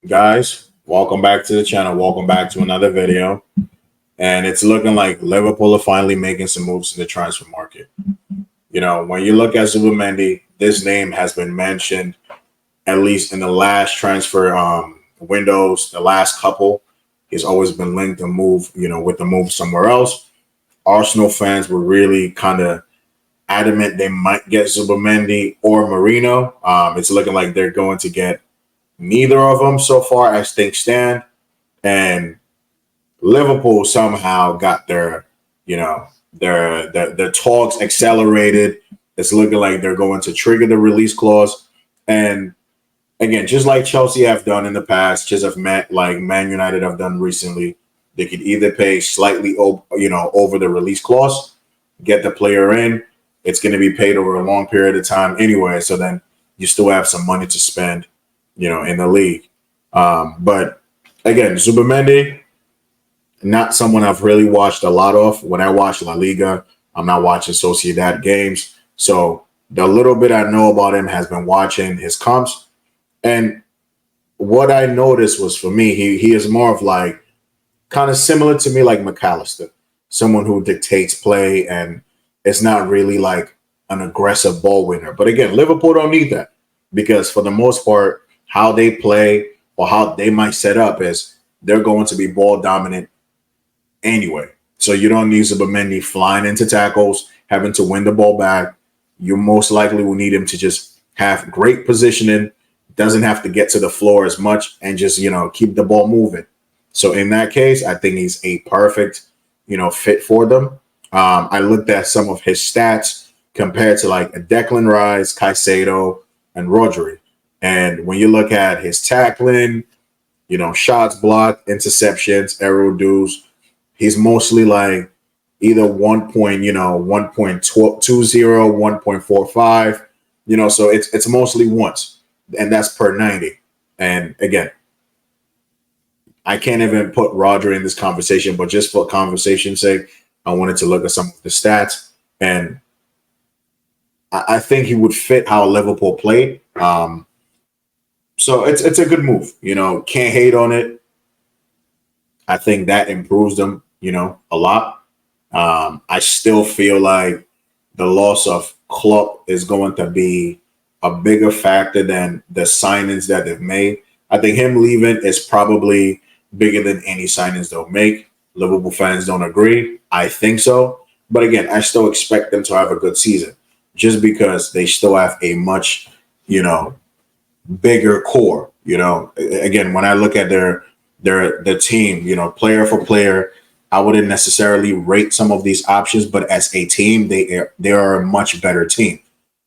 Guys, welcome back to the channel. Welcome back to another video. And it's looking like Liverpool are finally making some moves in the transfer market. You know, when you look at Zubimendi, this name has been mentioned at least in the last transfer windows, the last couple. He's always been linked to move, with the move somewhere else. Arsenal fans were really kind of adamant they might get Zubimendi or Marino. It's looking like they're going to get neither of them so far as things stand. And Liverpool somehow got their talks accelerated. It's looking like they're going to trigger the release clause. And again, just like Chelsea have done in the past, just like Man United have done recently, they could either pay slightly over the release clause, get the player in. It's going to be paid over a long period of time anyway. So then you still have some money to spend, in the league. But again, Zubimendi, not someone I've really watched a lot of. When I watch La Liga, I'm not watching Sociedad games. So the little bit I know about him has been watching his comps. And what I noticed was, for me, he is more of like kind of similar to me like McAllister, someone who dictates play and it's not really like an aggressive ball winner. But again, Liverpool don't need that because for the most part, how they play or how they might set up is they're going to be ball dominant anyway. So you don't need Zubimendi flying into tackles, having to win the ball back. You most likely will need him to just have great positioning, doesn't have to get to the floor as much, and just, keep the ball moving. So in that case, I think he's a perfect, fit for them. I looked at some of his stats compared to like a Declan Rice, Caicedo, and Rodri. And when you look at his tackling, shots blocked, interceptions, arrow duels, he's mostly like either 1.20, 1.45, so it's mostly once, and that's per 90. And again, I can't even put Rodri in this conversation, but just for conversation's sake, I wanted to look at some of the stats, and I think he would fit how Liverpool played. So it's a good move. Can't hate on it. I think that improves them, a lot. I still feel like the loss of Klopp is going to be a bigger factor than the signings that they've made. I think him leaving is probably bigger than any signings they'll make. Liverpool fans don't agree. I think so. But again, I still expect them to have a good season just because they still have a much, bigger core. Again, when I look at their team, player for player, I wouldn't necessarily rate some of these options, but as a team, they are a much better team.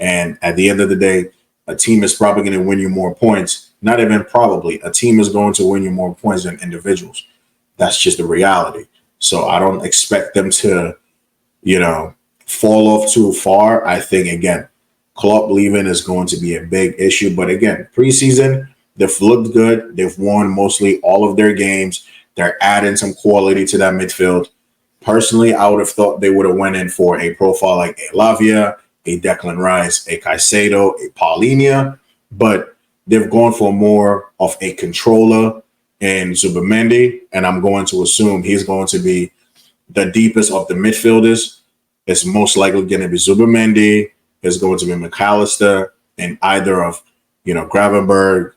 And at the end of the day, a team is probably going to win you more points. Not even probably. A team is going to win you more points than individuals. That's just the reality. So I don't expect them to, fall off too far. I think, again, Klopp leaving is going to be a big issue. But again, preseason, they've looked good. They've won mostly all of their games. They're adding some quality to that midfield. Personally, I would have thought they would have went in for a profile like a Lavia, a Declan Rice, a Caicedo, a Paulinho, but they've gone for more of a controller in Zubimendi, and I'm going to assume he's going to be the deepest of the midfielders. It's most likely going to be Zubimendi. It's going to be McAllister, and either of, Gravenberg,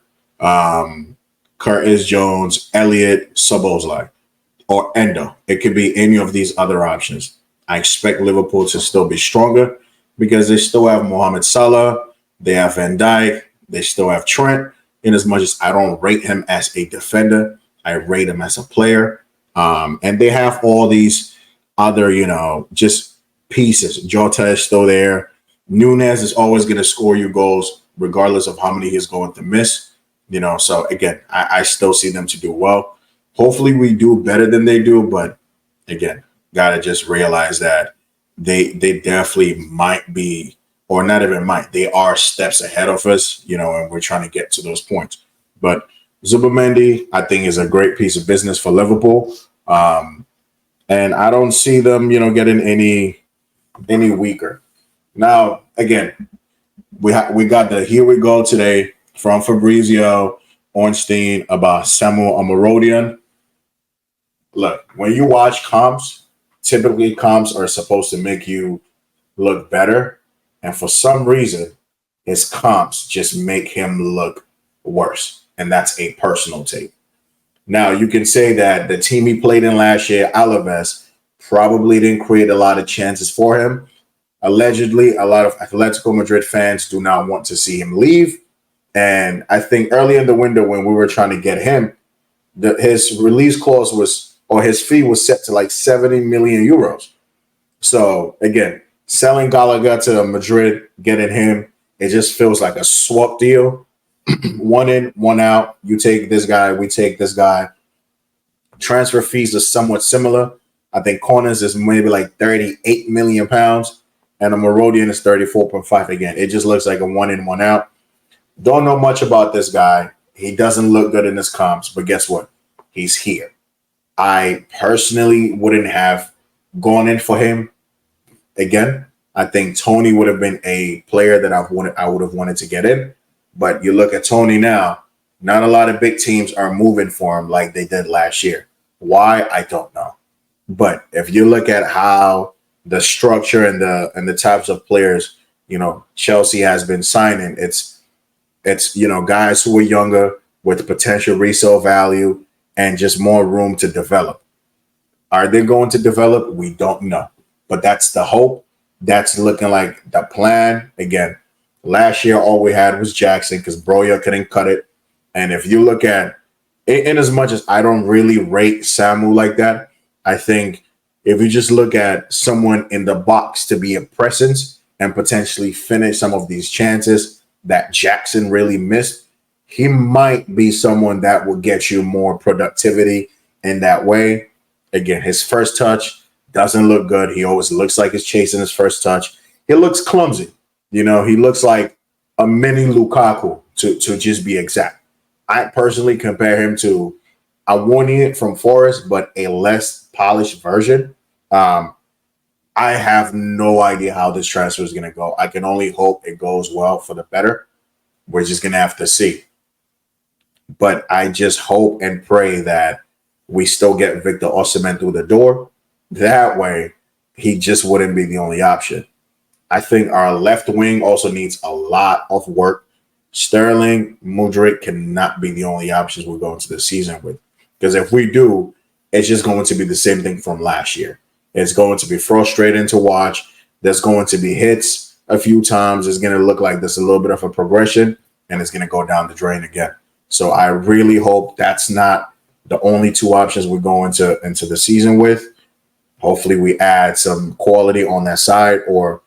Curtis Jones, Elliott, Szoboszlai, or Endo. It could be any of these other options. I expect Liverpool to still be stronger because they still have Mohamed Salah, they have Van Dijk, they still have Trent. In as much as I don't rate him as a defender, I rate him as a player. And they have all these other, just pieces. Jota is still there. Nunez is always going to score you goals regardless of how many he's going to miss. So again, I still see them to do well. Hopefully we do better than they do, but again, gotta just realize that they definitely might be, or not even might, they are steps ahead of us, and we're trying to get to those points. But Zubimendi, I think, is a great piece of business for Liverpool. Um, and I don't see them, getting any weaker. Now, again, we got the here we go today from Fabrizio Ornstein about Samu Omorodion. Look, when you watch comps, typically comps are supposed to make you look better, and for some reason, his comps just make him look worse, and that's a personal take. Now, you can say that the team he played in last year, Alaves, probably didn't create a lot of chances for him. Allegedly, a lot of Atletico Madrid fans do not want to see him leave. And I think early in the window when we were trying to get him, his release clause was, or his fee was set to like 70 million euros. So again, selling Gallagher to Madrid, getting him, it just feels like a swap deal. One in, one out. You take this guy, we take this guy. Transfer fees are somewhat similar. I think Corners is maybe like 38 million pounds, and a Morodian is 34.5. Again, it just looks like a one in, one out. Don't know much about this guy. He doesn't look good in his comps, but guess what? He's here. I personally wouldn't have gone in for him again. I think Tony would have been a player that I would have wanted to get in. But you look at Tony now, not a lot of big teams are moving for him like they did last year. Why? I don't know. But if you look at how the structure and the types of players, Chelsea has been signing, it's guys who are younger with potential resale value and just more room to develop. Are they going to develop? We don't know. But that's the hope. That's looking like the plan. Again, last year all we had was Jackson because Broya couldn't cut it. And if you look at, in as much as I don't really rate Samu like that, I think if you just look at someone in the box to be a presence and potentially finish some of these chances that Jackson really missed, he might be someone that will get you more productivity in that way. Again, his first touch doesn't look good. He always looks like he's chasing his first touch. He looks clumsy. He looks like a mini Lukaku to just be exact. I personally compare him to a Warnier from Forest, but a less polished version. I have no idea how this transfer is going to go. I can only hope it goes well for the better. We're just going to have to see. But I just hope and pray that we still get Victor Oshimen through the door. That way, he just wouldn't be the only option. I think our left wing also needs a lot of work. Sterling, Mudryk cannot be the only options we're going to the season with. Because if we do, it's just going to be the same thing from last year. It's going to be frustrating to watch. There's going to be hits a few times. It's going to look like there's a little bit of a progression, and it's going to go down the drain again. So I really hope that's not the only two options we're going into the season with. Hopefully we add some quality on that side, or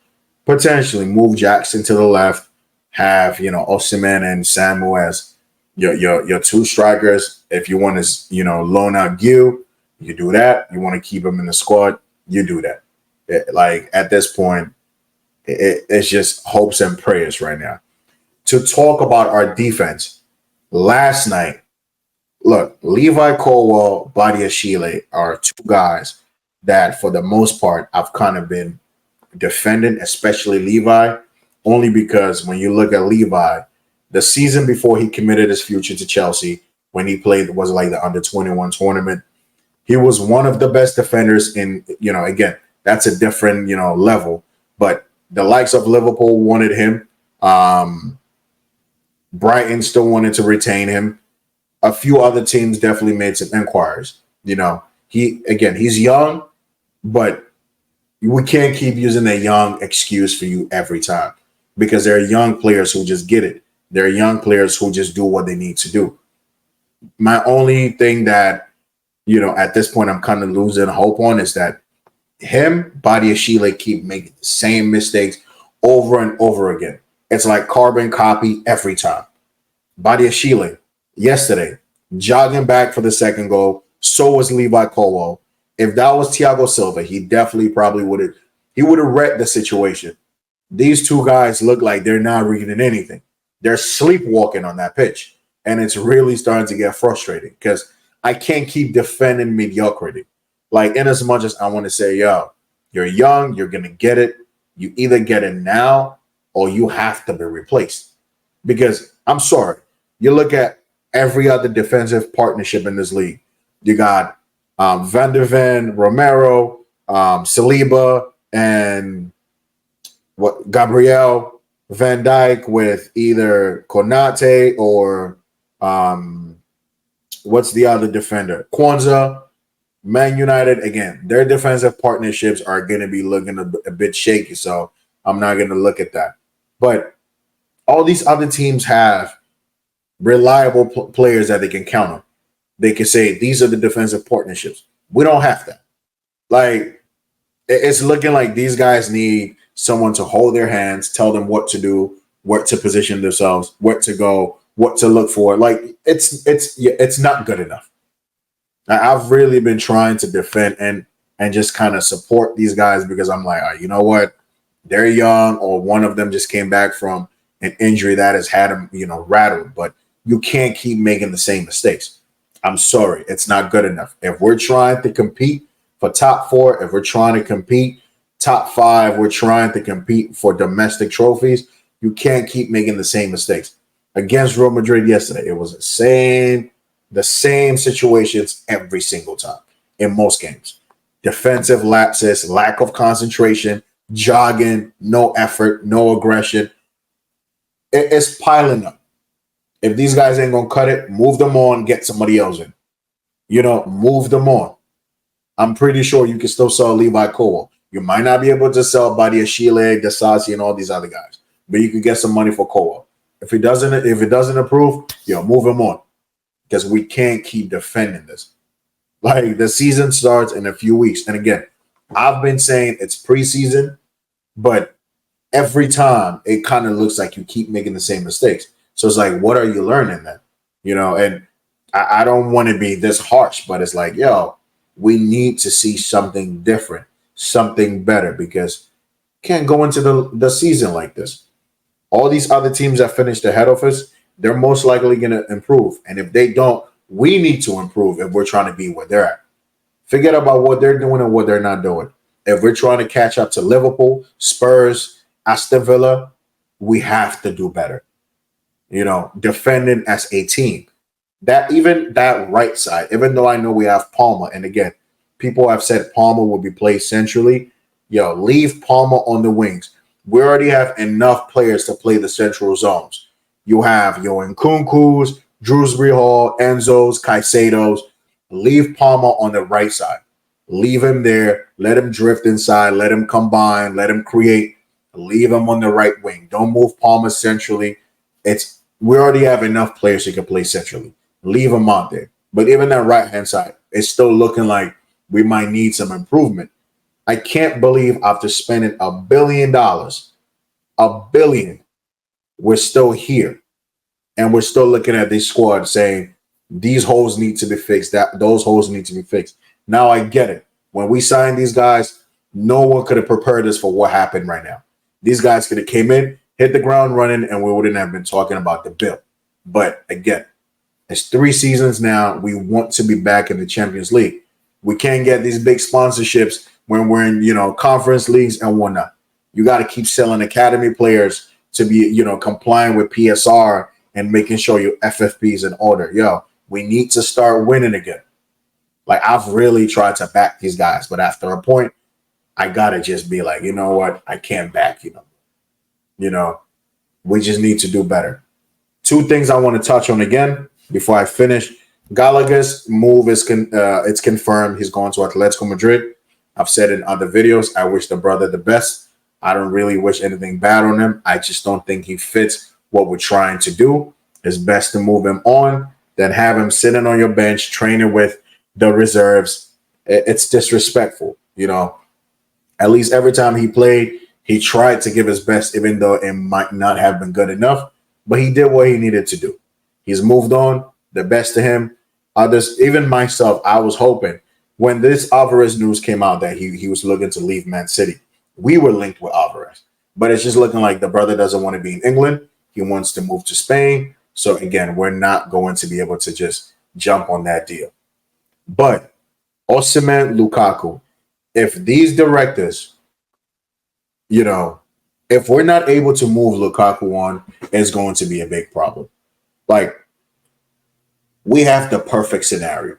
potentially move Jackson to the left, have, Oshimen and Samu as your two strikers. If you want to, loan out Gil, you do that. You want to keep him in the squad, you do that. At this point, it's just hopes and prayers right now. To talk about our defense, last night, look, Levi Colwell, Badiashile are two guys that, for the most part, I've kind of been defending, especially Levi, only because when you look at Levi, the season before he committed his future to Chelsea, when he played, was like the under-21 tournament, he was one of the best defenders in, again, that's a different, level. But the likes of Liverpool wanted him. Brighton still wanted to retain him. A few other teams definitely made some inquiries. He's young, but we can't keep using a young excuse for you every time, because there are young players who just get it. There are young players who just do what they need to do. My only thing that, at this point I'm kind of losing hope on is that Badiashile keep making the same mistakes over and over again. It's like carbon copy every time. Badiashile, yesterday, jogging back for the second goal, So was Levi Colwell. If that was Thiago Silva, he definitely probably would have read the situation. These two guys look like they're not reading anything. They're sleepwalking on that pitch. And it's really starting to get frustrating because I can't keep defending mediocrity. Like, in as much as I want to say, yo, you're young, you're going to get it. You either get it now or you have to be replaced. Because I'm sorry, you look at every other defensive partnership in this league. You got Van der Ven, Romero, Saliba, and Gabriel Van Dijk with either Konate or what's the other defender? Kwanzaa. Man United, again, their defensive partnerships are going to be looking a bit shaky, so I'm not going to look at that. But all these other teams have reliable players that they can count on. They can say, these are the defensive partnerships. We don't have that. Like, it's looking like these guys need someone to hold their hands, tell them what to do, where to position themselves, where to go, what to look for. Like, it's not good enough. I've really been trying to defend and just kind of support these guys because I'm like, you know what? They're young, or one of them just came back from an injury that has had them, rattled. But you can't keep making the same mistakes. I'm sorry. It's not good enough. If we're trying to compete for top 4, if we're trying to compete top 5, we're trying to compete for domestic trophies, you can't keep making the same mistakes. Against Real Madrid yesterday, it was the same situations every single time in most games. Defensive lapses, lack of concentration, jogging, no effort, no aggression. It's piling up. If these guys ain't going to cut it, move them on, get somebody else in. Move them on. I'm pretty sure you can still sell Levi Colwell. You might not be able to sell Badia Chile, Dasasi, and all these other guys, but you can get some money for Colwell. If it doesn't improve, move him on. Because we can't keep defending this. Like, the season starts in a few weeks. And again, I've been saying it's preseason, but every time it kind of looks like you keep making the same mistakes. So it's like, what are you learning then? And I don't want to be this harsh, but it's like, we need to see something different, something better, because you can't go into the season like this. All these other teams that finished ahead of us, they're most likely going to improve. And if they don't, we need to improve if we're trying to be where they're at. Forget about what they're doing and what they're not doing. If we're trying to catch up to Liverpool, Spurs, Aston Villa, we have to do better. Defending as a team. That right side, even though I know we have Palmer, and again, people have said Palmer will be played centrally. Leave Palmer on the wings. We already have enough players to play the central zones. You have your Nkunku's, Drewsbury Hall, Enzo's, Caicedo's. Leave Palmer on the right side. Leave him there. Let him drift inside. Let him combine. Let him create. Leave him on the right wing. Don't move Palmer centrally. We already have enough players who can play centrally. Leave him out there. But even that right-hand side, it's still looking like we might need some improvement. I can't believe after spending $1 billion, $1 billion, we're still here. And we're still looking at this squad saying these holes need to be fixed, those holes need to be fixed. Now I get it. When we signed these guys, no one could have prepared us for what happened right now. These guys could have came in, hit the ground running, and we wouldn't have been talking about the bill. But again, it's 3 seasons now. We want to be back in the Champions League. We can't get these big sponsorships when we're in, conference leagues and whatnot. You got to keep selling academy players to be, complying with PSR and making sure your FFP is in order. We need to start winning again. Like, I've really tried to back these guys, but after a point, I got to just be like, you know what? I can't back you. We just need to do better. 2 things I want to touch on again before I finish. Gallagher's move is it's confirmed. He's going to Atletico Madrid. I've said in other videos, I wish the brother the best. I don't really wish anything bad on him. I just don't think he fits what we're trying to do. It's best to move him on than have him sitting on your bench, training with the reserves. It's disrespectful. At least every time he played, he tried to give his best, even though it might not have been good enough. But he did what he needed to do. He's moved on. The best to him. Others, even myself, I was hoping when this Alvarez news came out that he was looking to leave Man City. We were linked with Alvarez, but it's just looking like the brother doesn't want to be in England. He wants to move to Spain. So again, we're not going to be able to just jump on that deal. But Oshimen, Lukaku, if these directors, you know, if we're not able to move Lukaku on, it's going to be a big problem. Like, we have the perfect scenario.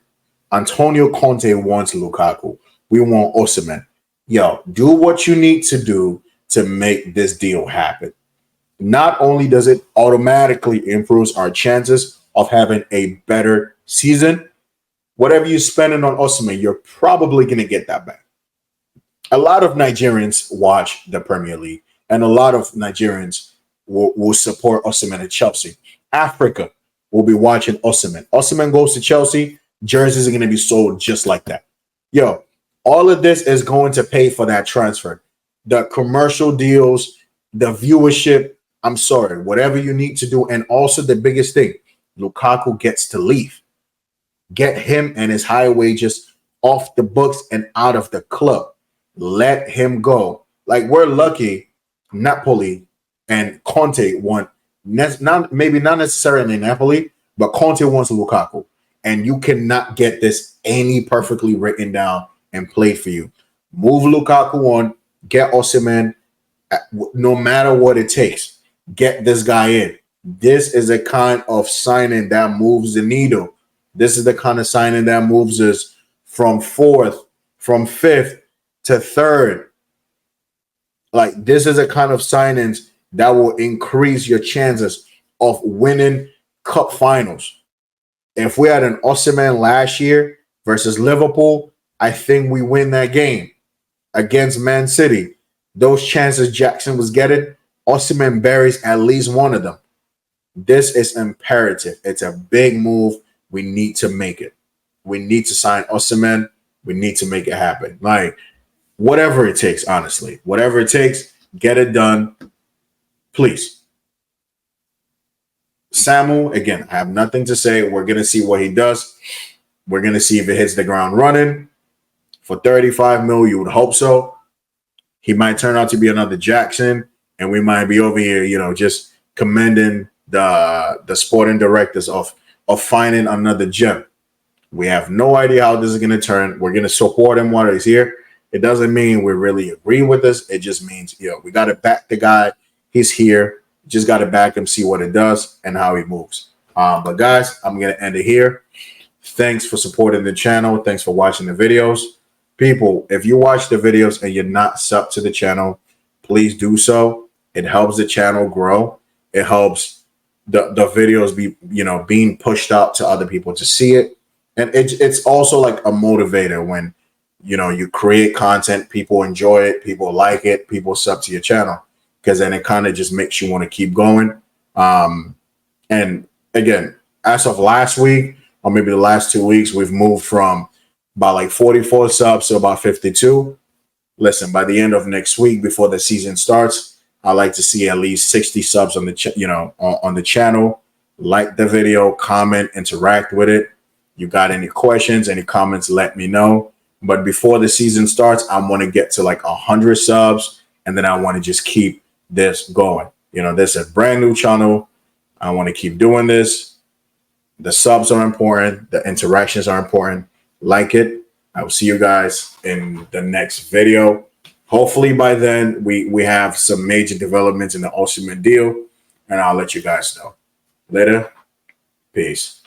Antonio Conte wants Lukaku. We want Oshimen. Yo, do what you need to do to make this deal happen. Not only does it automatically improve our chances of having a better season, whatever you're spending on Oshimen, you're probably going to get that back. A lot of Nigerians watch the Premier League, and a lot of Nigerians will support Oshimen at Chelsea. Africa will be watching Oshimen. Oshimen goes to Chelsea, jerseys are going to be sold just like that. Yo, all of this is going to pay for that transfer. The commercial deals, the viewership, I'm sorry, whatever you need to do. And also the biggest thing, Lukaku gets to leave. Get him and his high wages off the books and out of the club. Let him go. Like, we're lucky Napoli and Conte want, maybe not necessarily Napoli, but Conte wants Lukaku. And you cannot get this any perfectly written down and played for you. Move Lukaku on, get Oshimen, no matter what it takes. Get this guy in. This is a kind of signing that moves the needle. This is the kind of signing that moves us from fourth, from fifth to third. Like, this is a kind of signings that will increase your chances of winning cup finals. If we had an Oshimen last year versus Liverpool, I think we win that game against Man City. Those chances Jackson was getting, Oshimen buries at least one of them. This is imperative. It's a big move. We need to make it. We need to sign Oshimen. We need to make it happen. Like, whatever it takes, honestly. Whatever it takes, get it done. Please. Samu, again, I have nothing to say. We're going to see what he does. We're going to see if it hits the ground running. For 35 mil, you would hope so. He might turn out to be another Jackson, and we might be over here, just commending the sporting directors of finding another gem. We have no idea how this is going to turn. We're going to support him while he's here. It doesn't mean we really agree with this. It just means, we got to back the guy. He's here. Just got to back him, see what it does and how he moves. But guys, I'm going to end it here. Thanks for supporting the channel. Thanks for watching the videos. People, if you watch the videos and you're not subbed to the channel, please do so. It helps the channel grow. It helps the videos be, being pushed out to other people to see it. And it's also like a motivator when, you create content, people enjoy it, people like it, people sub to your channel, because then it kind of just makes you want to keep going. And again, as of last week, or maybe the last 2 weeks, we've moved from about like 44 subs to about 52. Listen, by the end of next week, before the season starts, I like to see at least 60 subs on the on the channel. Like the video, comment, interact with it. You got any questions, any comments, let me know. But before the season starts, I want to get to like 100 subs, and then I want to just keep this going. This is a brand new channel. I want to keep doing this. The subs are important. The interactions are important. Like it. I will see you guys in the next video. Hopefully by then we have some major developments in the Oshimen deal, and I'll let you guys know. Later. Peace.